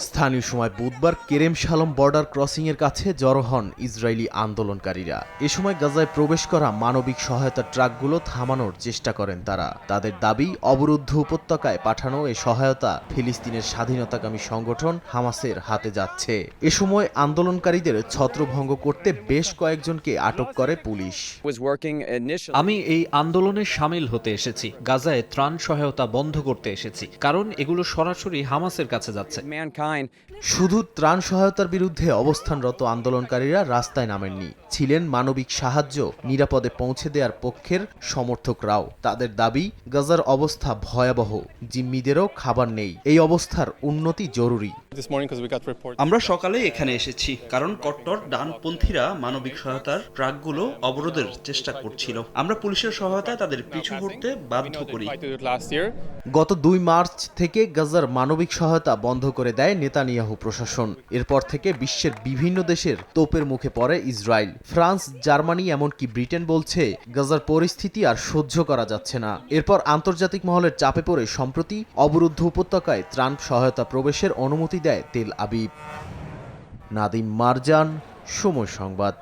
স্থানীয় সময় বুধবার কেরেম শালম বর্ডার ক্রসিং এর কাছে জড়ো হন ইসরায়েলি আন্দোলনকারীরা। এ সময় গাজায় প্রবেশ করা মানবিক সহায়তা ট্রাকগুলো থামানোর চেষ্টা করেন তারা। তাদের দাবি, অবরুদ্ধ উপত্যকায় পাঠানো এ সহায়তা ফিলিস্তিনের স্বাধীনতাকামী সংগঠন হামাসের হাতে যাচ্ছে। এ সময় আন্দোলনকারীদের ছত্রভঙ্গ করতে বেশ কয়েকজনকে আটক করে পুলিশ। আমি এই আন্দোলনে সামিল হতে এসেছি, গাজায় ত্রাণ সহায়তা বন্ধ করতে এসেছি, কারণ এগুলো সরাসরি হামাসের কাছে যাচ্ছে। শুধু ত্রাণ সহায়তার বিরুদ্ধে অবস্থানরত আন্দোলনকারীরা রাস্তায় নামেননি, ছিলেন মানবিক সাহায্য নিরাপদে পৌঁছে দেওয়ার পক্ষের সমর্থকরাও। তাদের দাবি, গাজার অবস্থা ভয়াবহ, জিম্মিদেরও খাবার নেই, এই অবস্থার উন্নতি জরুরি। আমরা সকালে এখানে এসেছি কারণ কট্টর ডানপন্থীরা মানবিক সহায়তার ট্রাকগুলো অবরোধের চেষ্টা করছিল। আমরা পুলিশের সহায়তায় তাদের পিছু হটতে বাধ্য করি। গত 2 মার্চ থেকে গাজার মানবিক সহায়তা বন্ধ করে দেয় নেতানিয়াহু প্রশাসন। এরপর থেকে বিশ্বের বিভিন্ন দেশের তোপের মুখে পড়ে ইসরায়েল। ফ্রান্স, জার্মানি, এমনকি ব্রিটেন বলছে গাজার পরিস্থিতি আর সহ্য করা যাচ্ছে না। এরপর আন্তর্জাতিক মহলের চাপে পড়ে সম্প্রতি অবরুদ্ধ উপত্যকায় ত্রাণ সহায়তা প্রবেশের অনুমতি দেয় তেল আবিব। নাদিম মারজান, সময় সংবাদ।